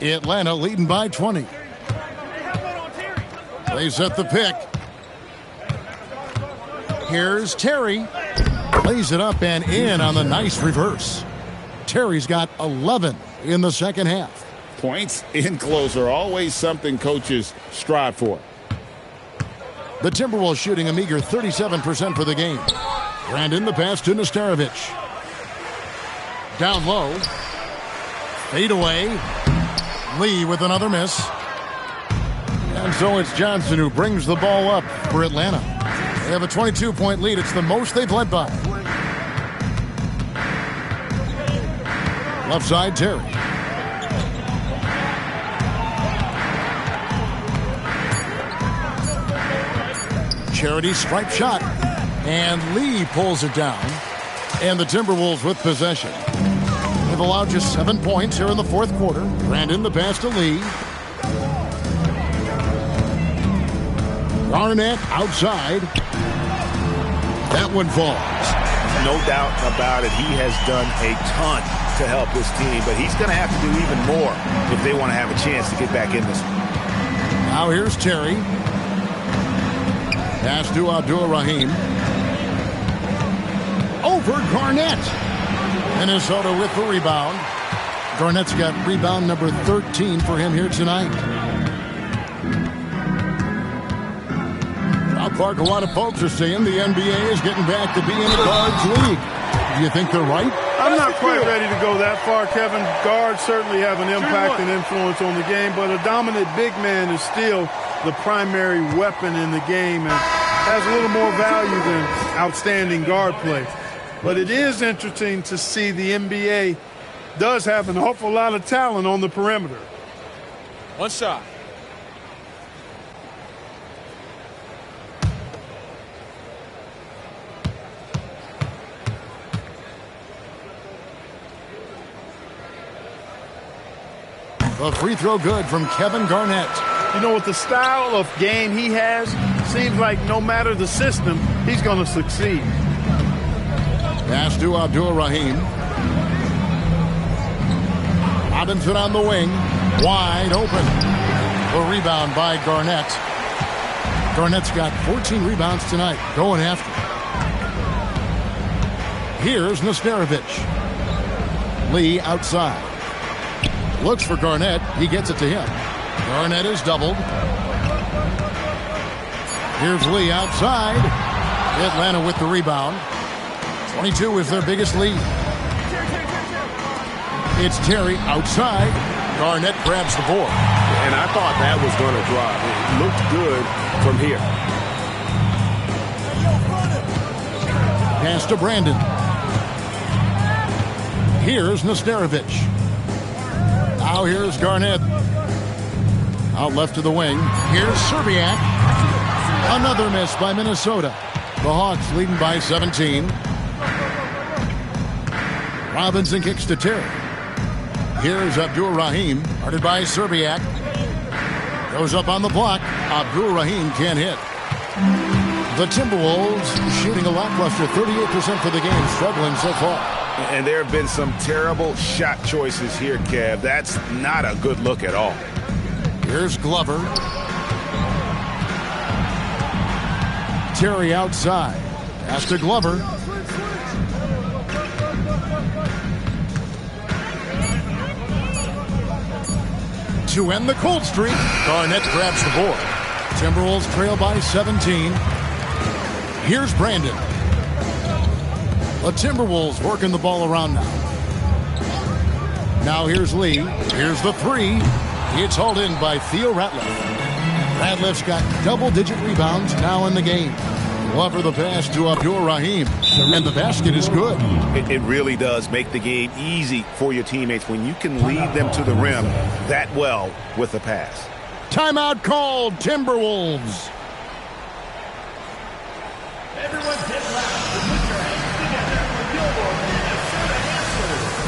Atlanta leading by 20. They set the pick. Here's Terry. Lays it up and in on the nice reverse. Terry's got 11 in the second half.
Points in close are always something coaches strive for.
The Timberwolves shooting a meager 37% for the game. Brandon the pass to Nesterovic. Down low. Fade away. Lee with another miss. And so it's Johnson who brings the ball up for Atlanta. They have a 22-point lead. It's the most they've led by. Left side, Terry. Charity stripe shot. And Lee pulls it down. And the Timberwolves with possession. They've allowed just 7 points here in the fourth quarter. Brandon the pass to Lee. Garnett outside. That one falls.
No doubt about it. He has done a ton to help this team, but he's going to have to do even more if they want to have a chance to get back in this one.
Now here's Terry. Pass to Abdul-Rahim. Over Garnett. Minnesota with the rebound. Garnett's got rebound number 13 for him here tonight. Now, Clark, a lot of folks are saying the NBA is getting back to being a guards league. Do you think they're right?
I'm not quite ready to go that far, Kevin. Guards certainly have an impact and influence on the game, but a dominant big man is still the primary weapon in the game and has a little more value than outstanding guard play. But it is interesting to see the NBA does have an awful lot of talent on the perimeter.
One shot.
The free throw good from Kevin Garnett.
You know, with the style of game he has, seems like no matter the system, he's going to succeed.
Pass to Abdul-Rahim. Robinson on the wing. Wide open. The rebound by Garnett. Garnett's got 14 rebounds tonight. Going after. Here's Nesterovic. Lee outside. Looks for Garnett. He gets it to him. Garnett is doubled. Here's Lee outside. Atlanta with the rebound. 22 is their biggest lead. It's Terry outside. Garnett grabs the board.
And I thought that was going to drop. It looked good from here.
Pass to Brandon. Here's Nesterovic. Now here's Garnett. Out left to the wing. Here's Serbiak. Another miss by Minnesota. The Hawks leading by 17. Robinson kicks to Terry. Here's Abdul-Rahim. Guarded by Serbiak. Goes up on the block. Abdul-Rahim can't hit. The Timberwolves shooting a lackluster 38% for the game. Struggling so far.
And there have been some terrible shot choices here, Kev. That's not a good look at all.
Here's Glover. Terry outside. Pass to Glover. To end the cold streak, Garnett grabs the board. Timberwolves trail by 17. Here's Brandon. The Timberwolves working the ball around now. Now here's Lee. Here's the three. It's hauled in by Theo Ratliff. Ratliff's got double-digit rebounds now in the game. Glover the pass to Abdul-Rahim. And the basket is good.
It really does make the game easy for your teammates when you can lead them to the rim that well with the pass.
Timeout called, Timberwolves.
Everyone get loud and put your hands together for your Minnesota answers.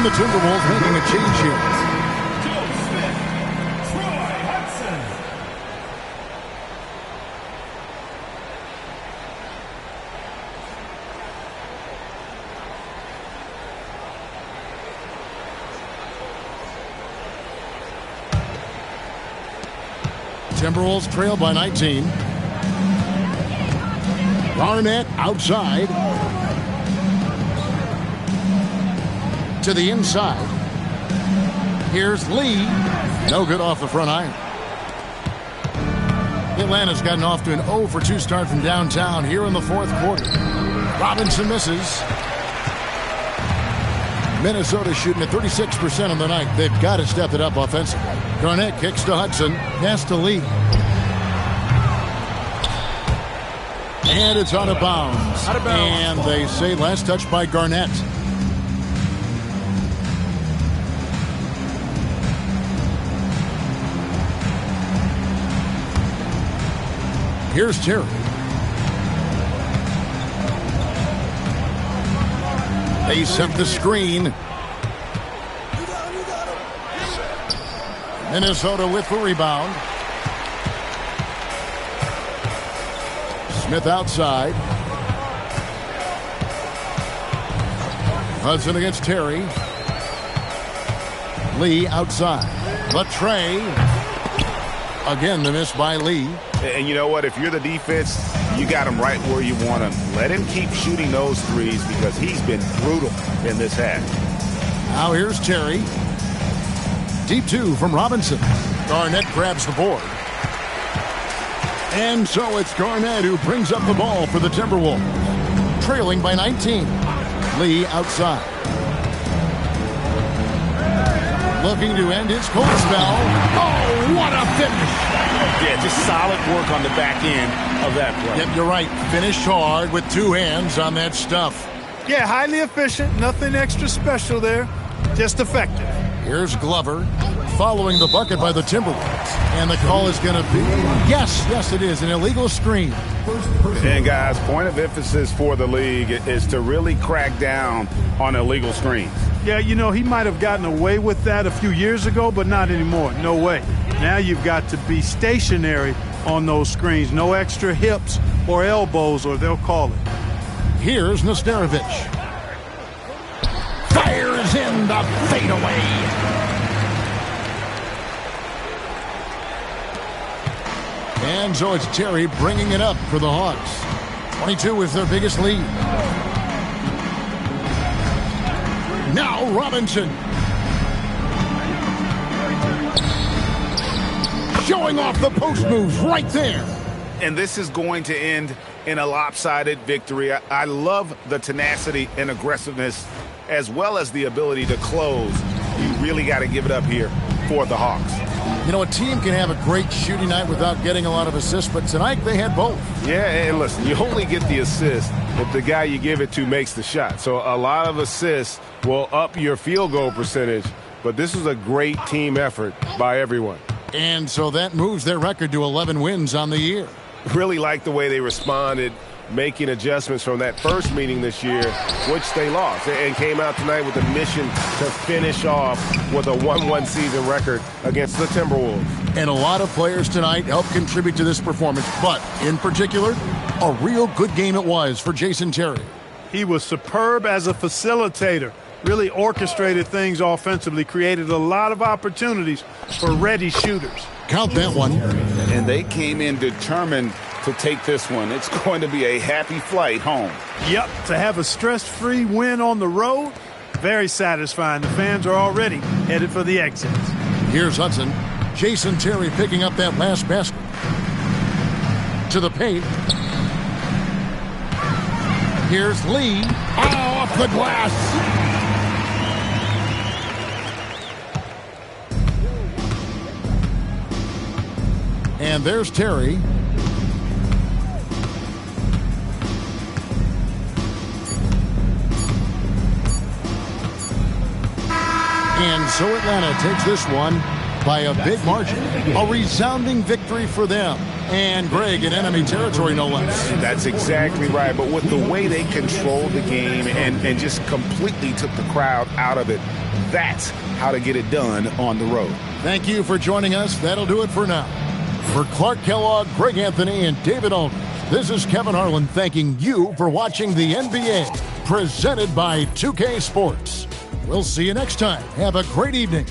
The Timberwolves making a change here.
Joe Smith, Troy Hudson.
Timberwolves trail by 19. Garnett outside. To the inside. Here's Lee. No good off the front iron. Atlanta's gotten off to an 0 for 2 start from downtown here in the fourth quarter. Robinson misses. Minnesota shooting at 36% on the night. They've got to step it up offensively. Garnett kicks to Hudson. Pass to Lee. And it's out of bounds.
Out of bounds.
And they say last touch by Garnett. Here's Terry. They set the screen. Minnesota with the rebound. Smith outside. Hudson against Terry. Lee outside. Latre. Again, the miss by Lee.
And you know what? If you're the defense, you got him right where you want him. Let him keep shooting those threes because he's been brutal in this half.
Now here's Terry. Deep two from Robinson. Garnett grabs the board. And so it's Garnett who brings up the ball for the Timberwolves. Trailing by 19. Lee outside. Looking to end his cold spell. Oh, what a finish.
Yeah, just solid work on the back end of that play.
Yep, you're right. Finished hard with 2 hands on that stuff.
Yeah, highly efficient. Nothing extra special there. Just effective.
Here's Glover following the bucket by the Timberwolves. And the call is going to be, yes, it is, an illegal screen.
And, guys, point of emphasis for the league is to really crack down on illegal screens.
Yeah, you know, he might have gotten away with that a few years ago, but not anymore. No way. Now you've got to be stationary on those screens. No extra hips or elbows, or they'll call it.
Here's Nesterovic. Fires in the fadeaway. And so it's Terry bringing it up for the Hawks. 22 is their biggest lead. Now Robinson. Showing off the post moves right there.
And this is going to end in a lopsided victory. I love the tenacity and aggressiveness as well as the ability to close. You really got to give it up here for the Hawks.
You know, a team can have a great shooting night without getting a lot of assists, but tonight they had both.
Yeah, and listen, you only get the assist if the guy you give it to makes the shot. So a lot of assists will up your field goal percentage, but this is a great team effort by everyone.
And so that moves their record to 11 wins on the year.
Really like the way they responded, making adjustments from that first meeting this year, which they lost, and came out tonight with a mission to finish off with a 1-1 season record against the Timberwolves.
And a lot of players tonight helped contribute to this performance, but in particular, a real good game it was for Jason Terry.
He was superb as a facilitator, really orchestrated things offensively, created a lot of opportunities for ready shooters.
Count that one.
And they came in determined to take this one. It's going to be a happy flight home.
Yep, to have a stress-free win on the road, very satisfying. The fans are already headed for the exits.
Here's Hudson. Jason Terry picking up that last basket. To the paint. Here's Lee. Oh, off the glass. And there's Terry. And so Atlanta takes this one by a big margin. A resounding victory for them. And Greg in enemy territory, no less.
That's exactly right. But with the way they controlled the game and just completely took the crowd out of it, that's how to get it done on the road.
Thank you for joining us. That'll do it for now. For Clark Kellogg, Greg Anthony, and David Aldridge, this is Kevin Harlan thanking you for watching the NBA, presented by 2K Sports. We'll see you next time. Have a great evening.